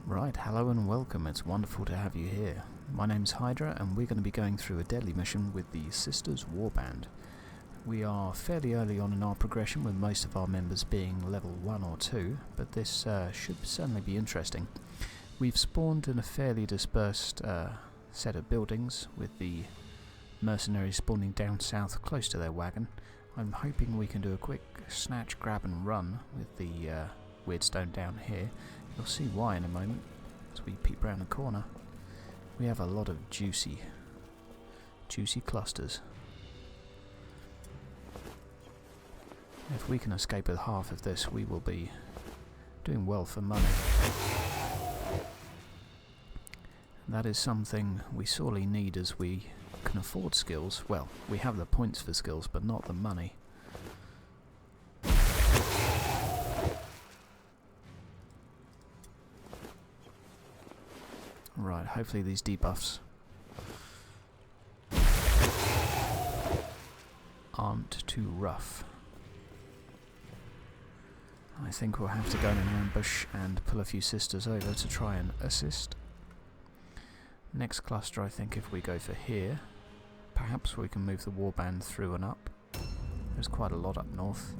Right, hello and welcome, it's wonderful to have you here. My name's Hydra and we're going to be going through a deadly mission with the Sisters Warband. We are fairly early on in our progression with most of our members being level 1 or 2, but this should certainly be interesting. We've spawned in a fairly dispersed set of buildings with the mercenaries spawning down south close to their wagon. I'm hoping we can do a quick snatch, grab and run with the Weirdstone down here. You'll see why in a moment as we peep round the corner. We have a lot of juicy clusters. If we can escape with half of this, we will be doing well for money. That is something we sorely need, as we can afford skills. Well, we have the points for skills, but not the money. Right, hopefully these debuffs aren't too rough. I think we'll have to go in an ambush and pull a few sisters over to try and assist. Next cluster, I think if we go for here, perhaps we can move the warband through and up. There's quite a lot up north.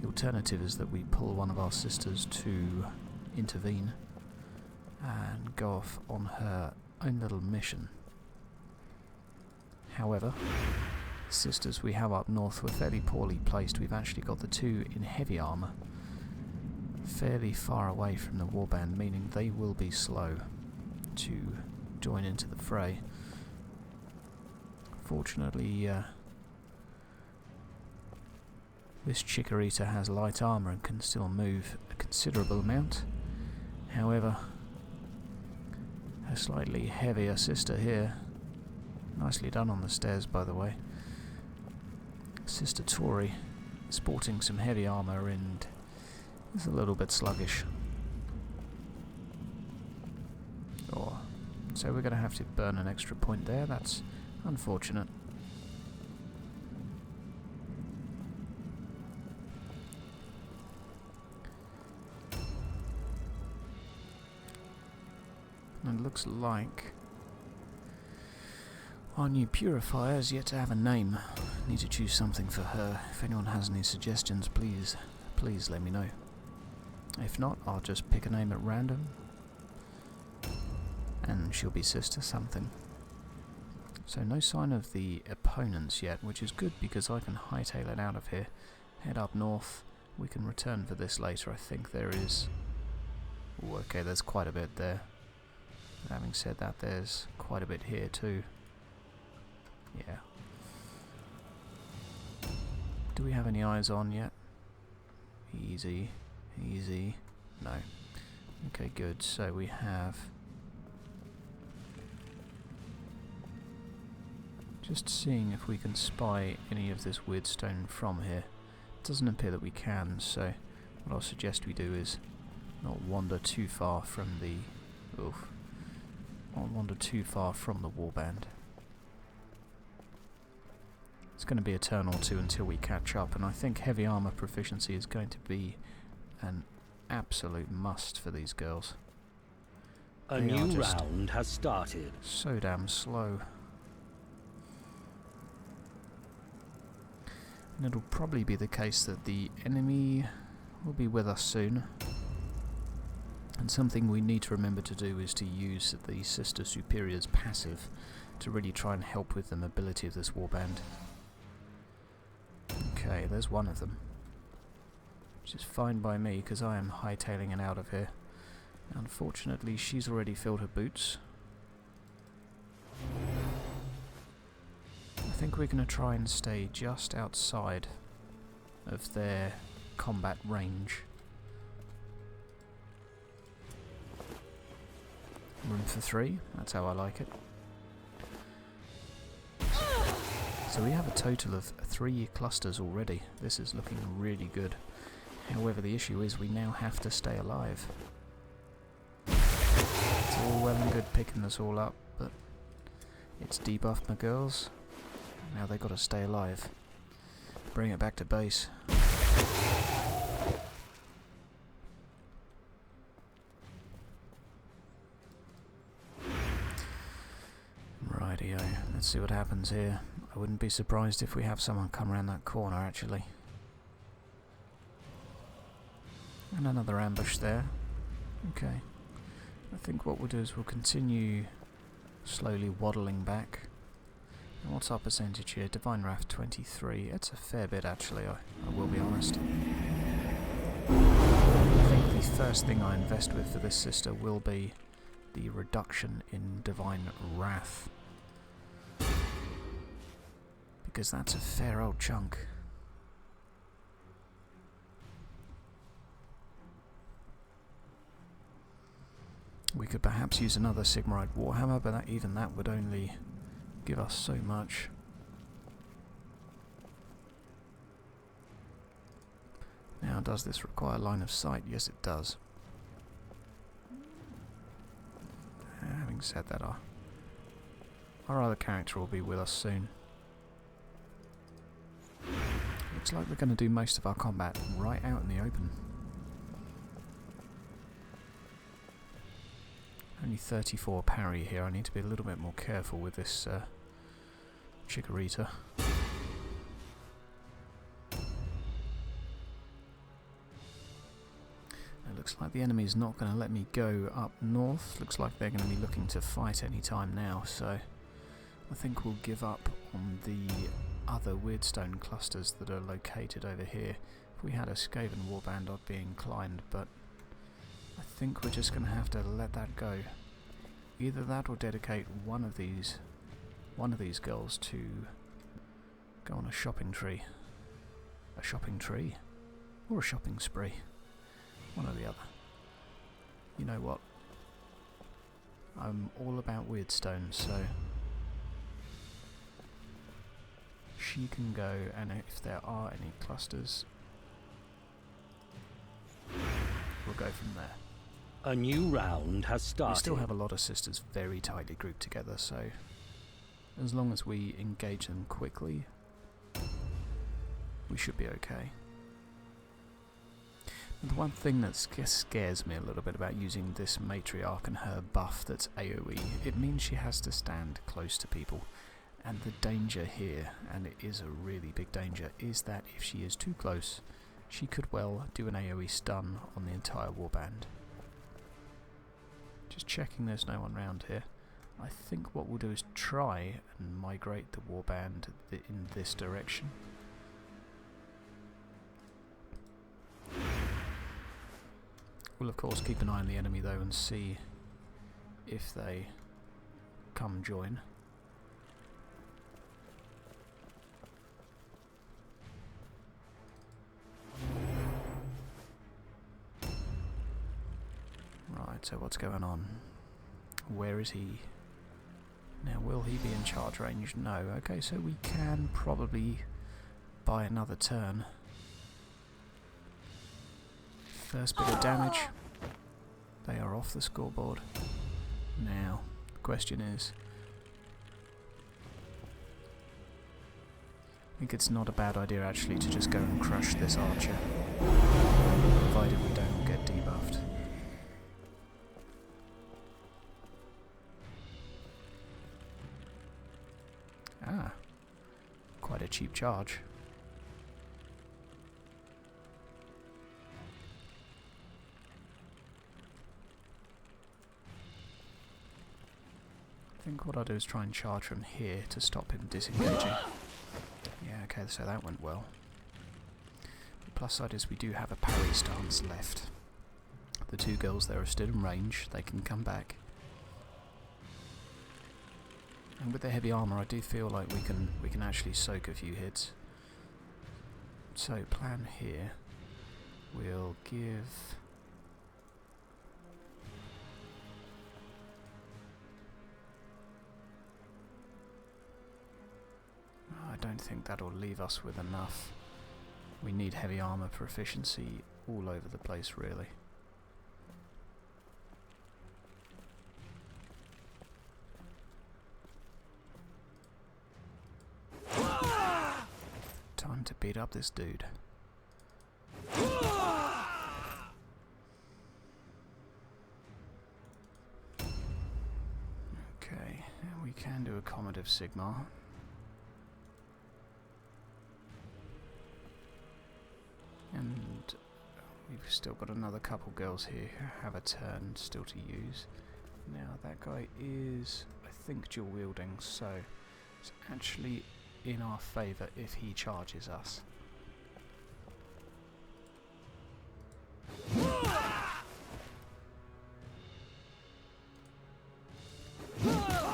The alternative is that we pull one of our sisters to intervene and go off on her own little mission. However, the sisters we have up north were fairly poorly placed. We've actually got the two in heavy armour fairly far away from the warband, meaning they will be slow to join into the fray. Fortunately, this Chikorita has light armour and can still move a considerable amount. However, a slightly heavier sister here, nicely done on the stairs by the way, Sister Tori, sporting some heavy armour and is a little bit sluggish. So we're going to have to burn an extra point there, that's unfortunate. And it looks like our new purifier is yet to have a name. Need to choose something for her. If anyone has any suggestions, please let me know. If not, I'll just pick a name at random and she'll be Sister something. So no sign of the opponents yet, which is good because I can hightail it out of here. Head up north. We can return for this later. I think there is... Ooh, okay, there's quite a bit there. But having said that, there's quite a bit here too. Yeah. Do we have any eyes on yet? Easy. Easy. No. Okay, good. So we have... Just seeing if we can spy any of this Weirdstone from here. It doesn't appear that we can, so what I'll suggest we do is not wander too far from the... not wander too far from the warband. It's going to be a turn or two until we catch up, and I think heavy armour proficiency is going to be an absolute must for these girls. A new round has started. So damn slow. And it'll probably be the case that the enemy will be with us soon. And something we need to remember to do is to use the Sister Superior's passive to really try and help with the mobility of this warband. Okay, there's one of them. Which is fine by me because I am hightailing it out of here. Unfortunately, she's already filled her boots. I think we're going to try and stay just outside of their combat range. Room for 3, that's how I like it. So we have a total of 3 clusters already. This is looking really good. However, the issue is we now have to stay alive. It's all well and good picking this all up, but it's debuffed my girls. Now they've got to stay alive. Bring it back to base. Let's see what happens here. I wouldn't be surprised if we have someone come around that corner, actually. And another ambush there. Okay. I think what we'll do is we'll continue slowly waddling back. And what's our percentage here? Divine Wrath 23. It's a fair bit, actually, I will be honest. I think the first thing I invest with for this sister will be the reduction in Divine Wrath. Because that's a fair old chunk. We could perhaps use another Sigmarite Warhammer, but even that would only give us so much. Now, does this require line of sight? Yes, it does. Having said that, our other character will be with us soon. Looks like we're going to do most of our combat right out in the open. Only 34 parry here. I need to be a little bit more careful with this Chikorita. It looks like the enemy is not going to let me go up north. Looks like they're going to be looking to fight any time now, so I think we'll give up on the other Weirdstone clusters that are located over here. If we had a Skaven warband, I'd be inclined, but I think we're just going to have to let that go. Either that or dedicate one of these girls to go on a shopping tree. A shopping tree? Or a shopping spree. One or the other. You know what? I'm all about Weirdstone, so she can go, and if there are any clusters, we'll go from there. A new round has started. We still have a lot of sisters very tightly grouped together, so as long as we engage them quickly, we should be okay. The one thing that scares me a little bit about using this matriarch and her buff that's AoE, it means she has to stand close to people. And the danger here, and it is a really big danger, is that if she is too close, she could well do an AoE stun on the entire warband. Just checking there's no one around here. I think what we'll do is try and migrate the warband in this direction. We'll of course keep an eye on the enemy though and see if they come join. Right, so what's going on? Where is he? Now, will he be in charge range? No. Okay, so we can probably buy another turn. First bit of damage. They are off the scoreboard. Now, the question is, I think it's not a bad idea actually to just go and crush this archer, provided we don't get debuffed. Ah, quite a cheap charge. I think what I'll do is try and charge from here to stop him disengaging. Yeah, okay, so that went well. The plus side is we do have a parry stance left. The two girls there are still in range, they can come back. And with the heavy armour I do feel like we can actually soak a few hits. So plan here, we'll give I don't think that'll leave us with enough. We need heavy armour proficiency all over the place really. Time to beat up this dude. Okay, We can do accommodative Sigmar. And we've still got another couple girls here who have a turn still to use. Now that guy is, I think, dual wielding, so it's actually in our favour if he charges us.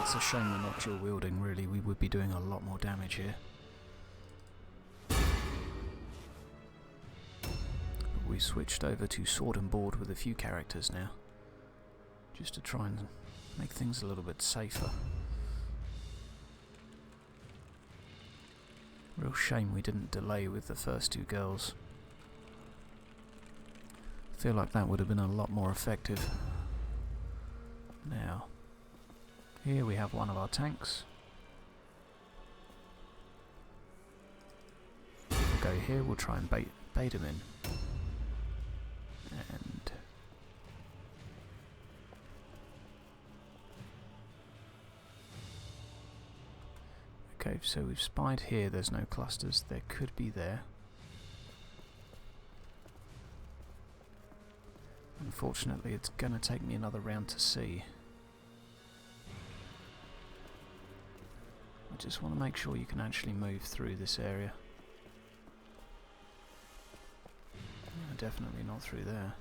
It's a shame we're not dual wielding, really. We would be doing a lot more damage here. We switched over to sword and board with a few characters now, just to try and make things a little bit safer. Real shame we didn't delay with the first two girls. Feel like that would have been a lot more effective. Now, here we have one of our tanks. We'll go here, we'll try and bait him in. And okay, so we've spied here, there's no clusters, there could be there. Unfortunately, it's gonna take me another round to see. I just want to make sure you can actually move through this area. No, definitely not through there.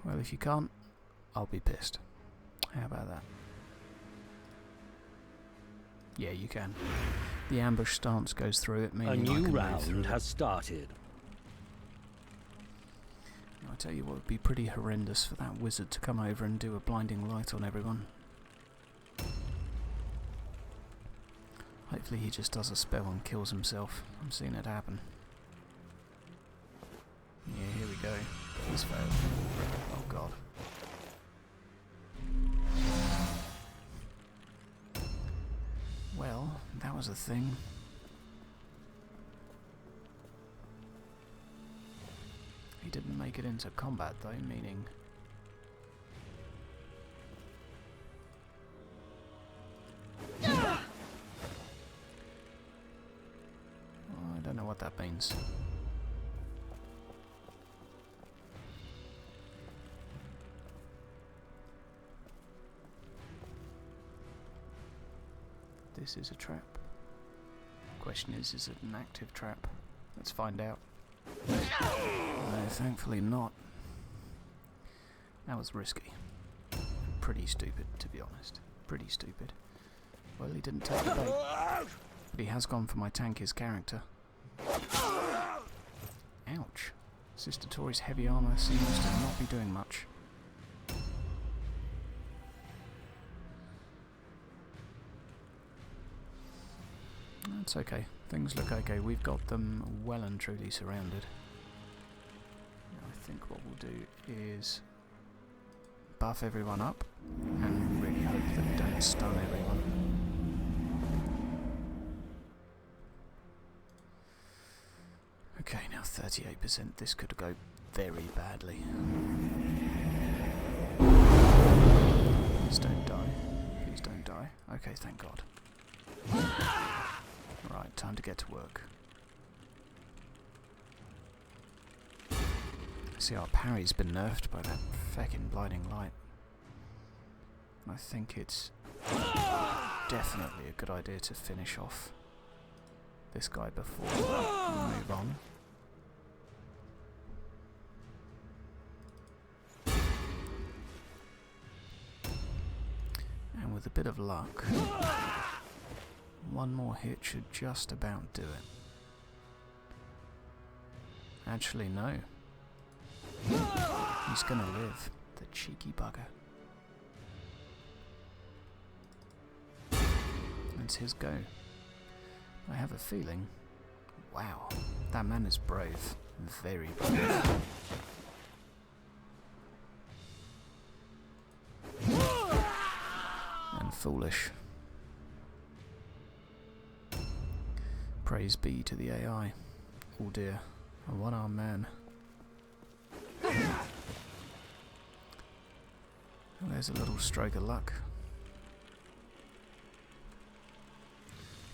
Well, if you can't, I'll be pissed. How about that? Yeah, you can. The ambush stance goes through it, meaning a new round has started. I tell you what would be pretty horrendous for that wizard to come over and do a blinding light on everyone. Hopefully he just does a spell and kills himself. I'm seeing it happen. Yeah, here we go. He's failed. Oh god. Well, that was a thing. He didn't make it into combat though, meaning... Oh, I don't know what that means. This is a trap. Question is it an active trap? Let's find out. No, thankfully not. That was risky. Pretty stupid, to be honest. Pretty stupid. Well, he didn't take the bait. But he has gone for my tanky's character. Ouch. Sister Tori's heavy armour seems to not be doing much. That's okay. Things look okay. We've got them well and truly surrounded. Now I think what we'll do is buff everyone up and really hope that we don't stun everyone. Okay, now 38%. This could go very badly. Please don't die. Please don't die. Okay, thank God. Right, time to get to work. See, our parry's been nerfed by that feckin' blinding light. I think it's definitely a good idea to finish off this guy before we move on. And with a bit of luck, one more hit should just about do it. Actually, no. He's gonna live, the cheeky bugger. It's his go. I have a feeling... Wow, that man is brave. Very brave. And foolish. Praise be to the AI. Oh dear, a one-armed man. Well, there's a little stroke of luck.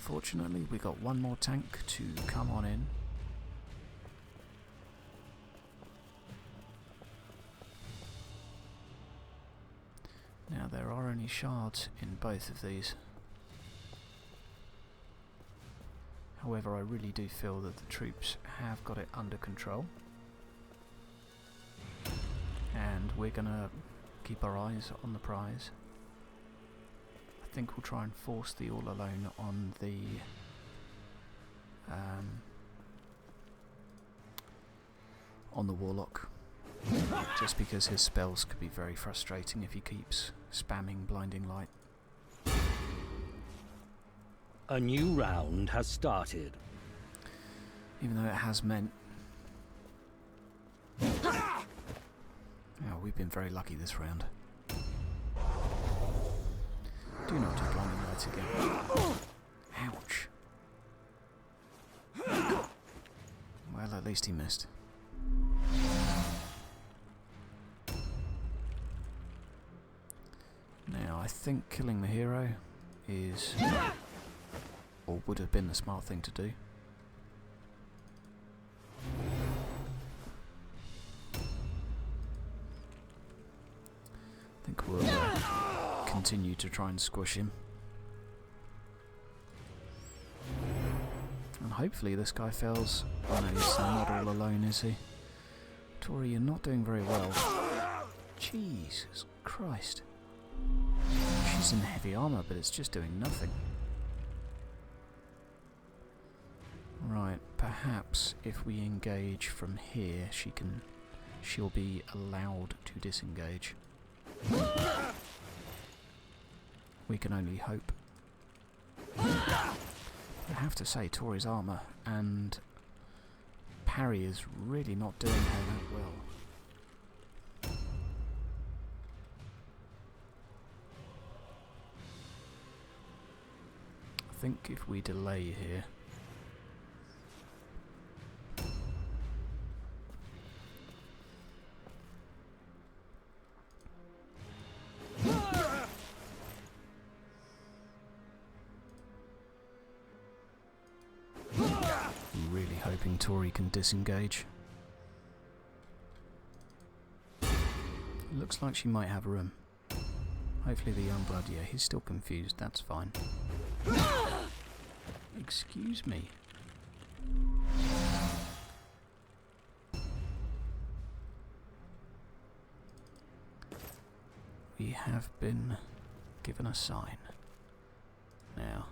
Fortunately, we got one more tank to come on in. Now there are only shards in both of these. However, I really do feel that the troops have got it under control. And we're gonna keep our eyes on the prize. I think we'll try and force the all alone on the warlock, just because his spells could be very frustrating if he keeps spamming blinding light. A new round has started. Even though it has meant... Oh, we've been very lucky this round. Do not do blinding lights again. Ouch. Well, at least he missed. Now, I think killing the hero is... or would have been the smart thing to do. I think we'll continue to try and squish him. And hopefully this guy fails. Oh no, he's not all alone, is he? Tori, you're not doing very well. Jesus Christ. She's in heavy armour, but it's just doing nothing. Right, perhaps if we engage from here, she'll be allowed to disengage. We can only hope. I have to say, Tori's armour and parry is really not doing her that well. I think if we delay here, hoping Tori can disengage. Looks like she might have room. Hopefully the young blood, yeah, he's still confused, that's fine. Excuse me. We have been given a sign. Now,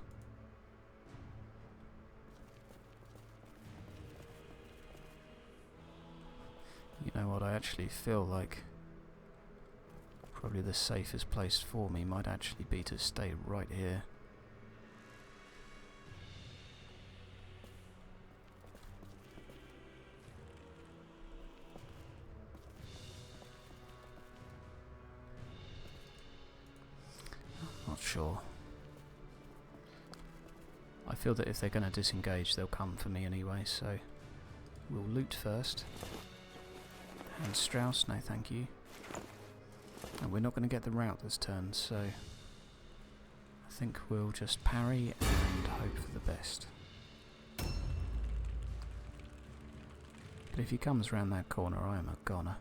you know what, I actually feel like probably the safest place for me might actually be to stay right here. Not sure. I feel that if they're going to disengage, they'll come for me anyway, so we'll loot first. And Strauss, no thank you. And we're not going to get the route this turn, so I think we'll just parry and hope for the best. But if he comes round that corner, I am a goner.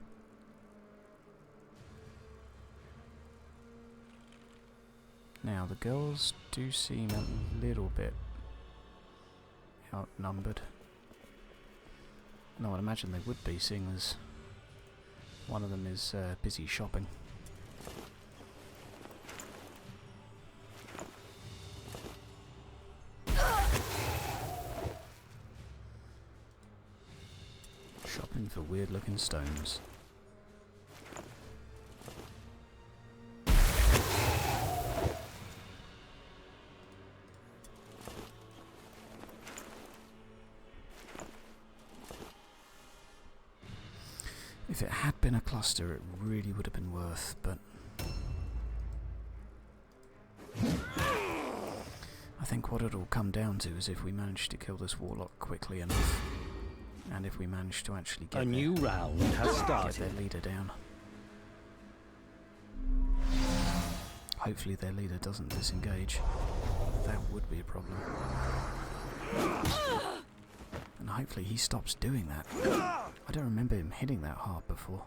Now, the girls do seem a little bit outnumbered. No, I'd imagine they would be, seeing as one of them is busy shopping. Shopping for weird looking stones. If it had been a cluster, it really would have been worth, but I I think what it'll come down to is if we manage to kill this warlock quickly enough, and if we manage to actually get a new round has started. Get their leader down. Hopefully their leader doesn't disengage. That would be a problem. And hopefully he stops doing that. I don't remember him hitting that hard before.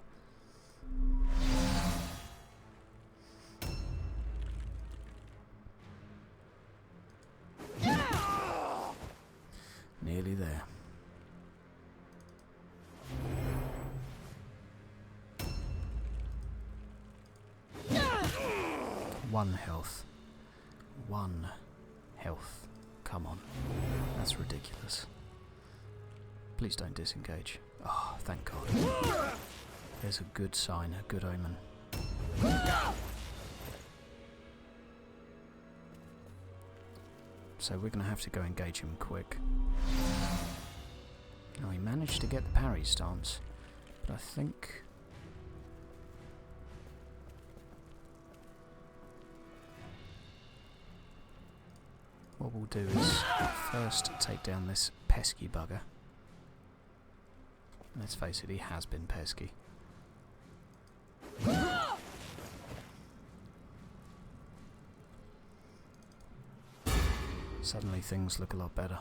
Nearly there. One health. One health. Come on. That's ridiculous. Please don't disengage. Oh, thank God. There's a good sign, a good omen. So we're going to have to go engage him quick. Now he managed to get the parry stance, but I think... what we'll do is first take down this pesky bugger. Let's face it, he has been pesky. Suddenly things look a lot better.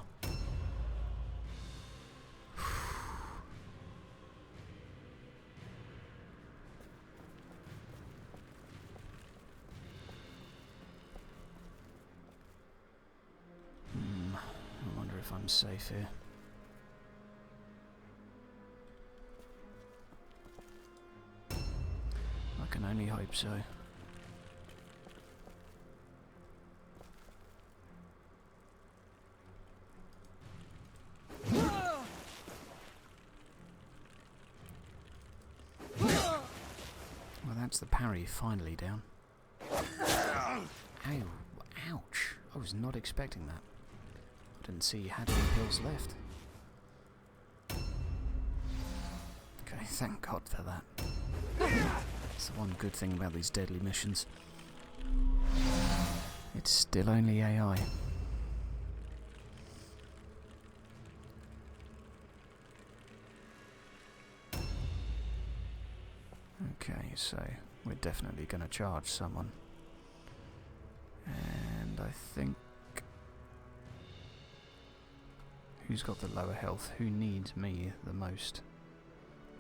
I wonder if I'm safe here. I can only hope so. Well, that's the parry finally down. Ow! Ouch! I was not expecting that. I didn't see you had any pills left. Okay, thank God for that. That's the one good thing about these deadly missions. It's still only AI. Okay, so we're definitely going to charge someone. And I think... who's got the lower health? Who needs me the most?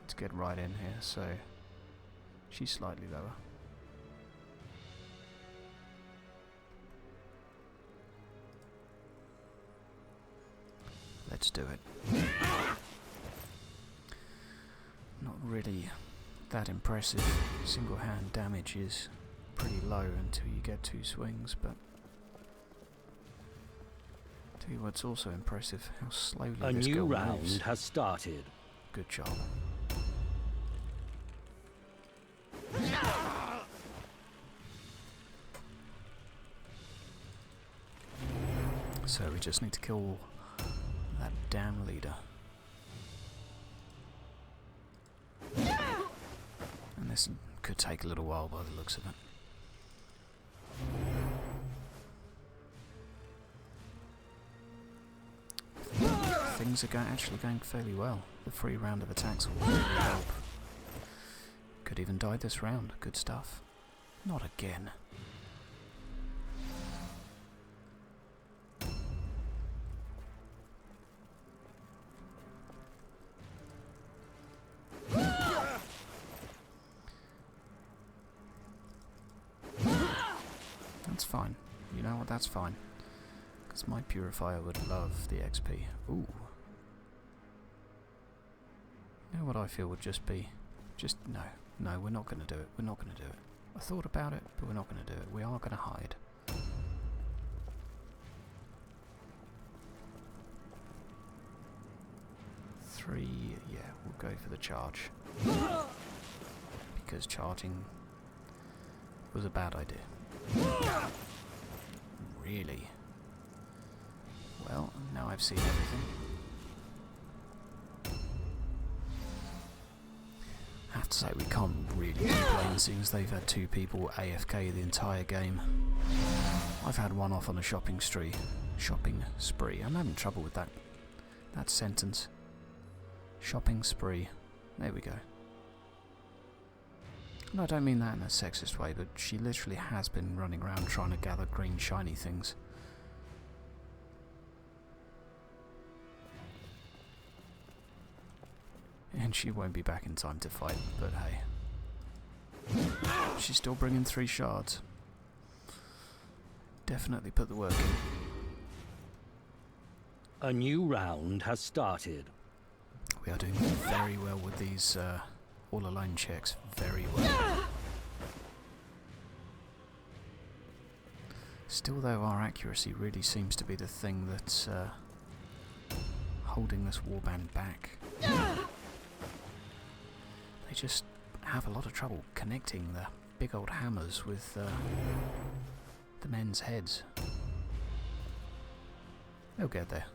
Let's get right in here, so... she's slightly lower. Let's do it. Not really that impressive. Single hand damage is pretty low until you get 2 swings, but tell you what's also impressive, how slowly a this new girl round moves. has started. Good job. So we just need to kill that damn leader. And this could take a little while by the looks of it. Things are actually going fairly well. The free round of attacks will really help. Could even die this round. Good stuff. Not again. That's fine. You know what? That's fine. Because my purifier would love the XP. Ooh. You know what I feel would just be... just... no. No, we're not going to do it. We're not going to do it. I thought about it, but we're not going to do it. We are going to hide. Three... yeah, we'll go for the charge. Because charging was a bad idea. Really? Well, now I've seen everything. I have to say we can't really complain seeing as they've had 2 people AFK the entire game. I've had one off on a shopping spree Shopping spree. I'm having trouble with that sentence. Shopping spree. There we go. And I don't mean that in a sexist way, but she literally has been running around trying to gather green shiny things. And she won't be back in time to fight, but hey. She's still bringing 3 shards. Definitely put the work in. A new round has started. We are doing very well with these all alone checks. Very well. Still though, our accuracy really seems to be the thing that's holding this warband back. They just have a lot of trouble connecting the big old hammers with the men's heads. They'll get there.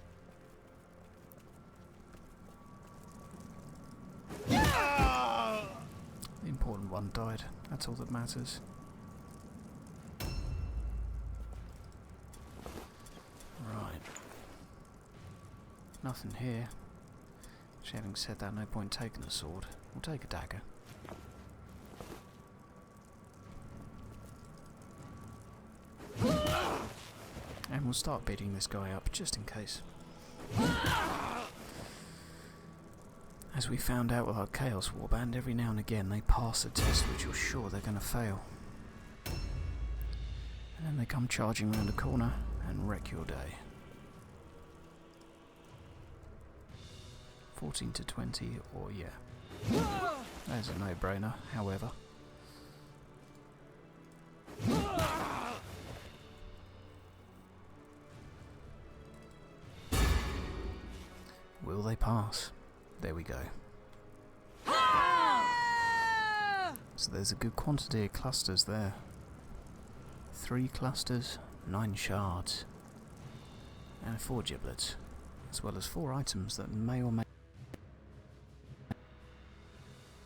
The important one died. That's all that matters. Right. Nothing here. Actually, having said that, no point taking a sword. We'll take a dagger. And we'll start beating this guy up, just in case. As we found out with our Chaos Warband, every now and again they pass a test which you're sure they're going to fail. And then they come charging around a corner and wreck your day. 14 to 20, or yeah. There's a no-brainer, however. Will they pass? There we go. So there's a good quantity of clusters there. 3 clusters, 9 shards, and 4 giblets, as well as 4 items that may or may...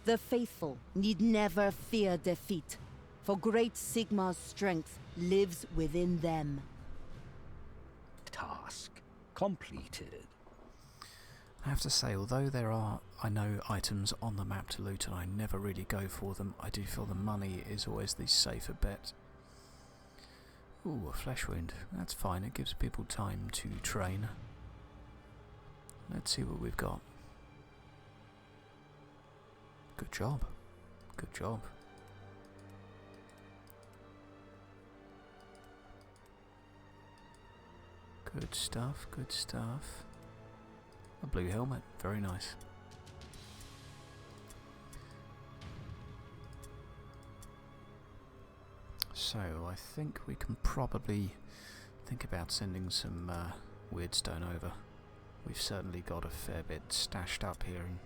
The faithful need never fear defeat, for great Sigmar's strength lives within them. Task completed. I have to say, although there are, I know, items on the map to loot and I never really go for them, I do feel the money is always the safer bet. Ooh, a flesh wound. That's fine, it gives people time to train. Let's see what we've got. Good job. Good job. Good stuff, good stuff. A blue helmet, very nice. So, I think we can probably think about sending some Weirdstone over. We've certainly got a fair bit stashed up here, and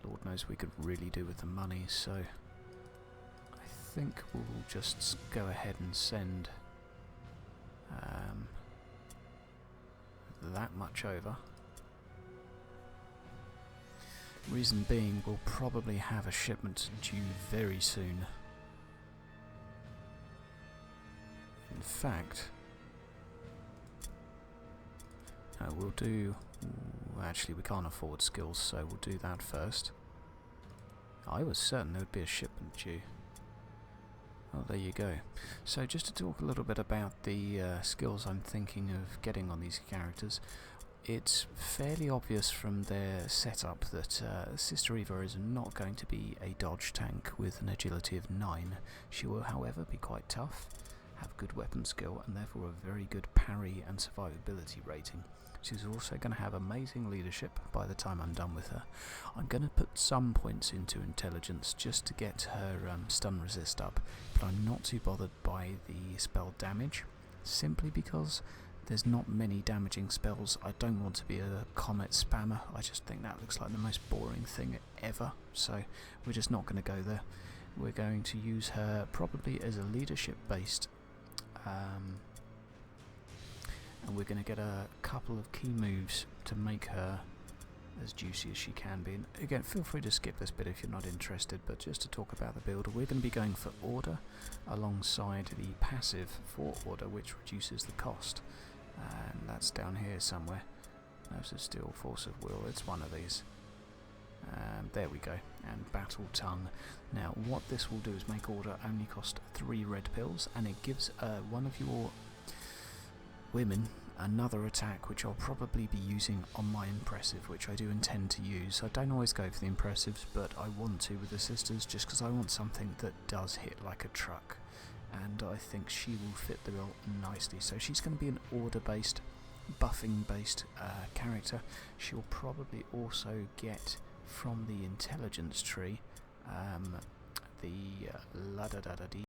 Lord knows we could really do with the money, so I think we'll just go ahead and send that much over. Reason being, we'll probably have a shipment due very soon. In fact, we'll do... actually, we can't afford skills, so we'll do that first. I was certain there would be a shipment due. Oh, there you go. So just to talk a little bit about the skills I'm thinking of getting on these characters, it's fairly obvious from their setup that Sister Eva is not going to be a dodge tank with an agility of 9. She will, however, be quite tough, have good weapon skill, and therefore a very good parry and survivability rating. She's also going to have amazing leadership by the time I'm done with her. I'm going to put some points into intelligence just to get her stun resist up, but I'm not too bothered by the spell damage, simply because there's not many damaging spells. I don't want to be a comet spammer. I just think that looks like the most boring thing ever, so we're just not going to go there. We're going to use her probably as a leadership based and we're going to get a couple of key moves to make her as juicy as she can be. And again, feel free to skip this bit if you're not interested, but just to talk about the build, we're going to be going for Order alongside the passive for Order, which reduces the cost. And that's down here somewhere. Nerves of Steel, Force of Will, it's one of these. There we go, and Battle Tongue. Now what this will do is make order only cost 3 red pills, and it gives one of your women another attack, which I'll probably be using on my impressive, which I do intend to use. I don't always go for the impressives, but I want to with the sisters, just because I want something that does hit like a truck, and I think she will fit the bill nicely. So she's going to be an order-based, buffing-based character. She'll probably also get from the intelligence tree the la da da da dee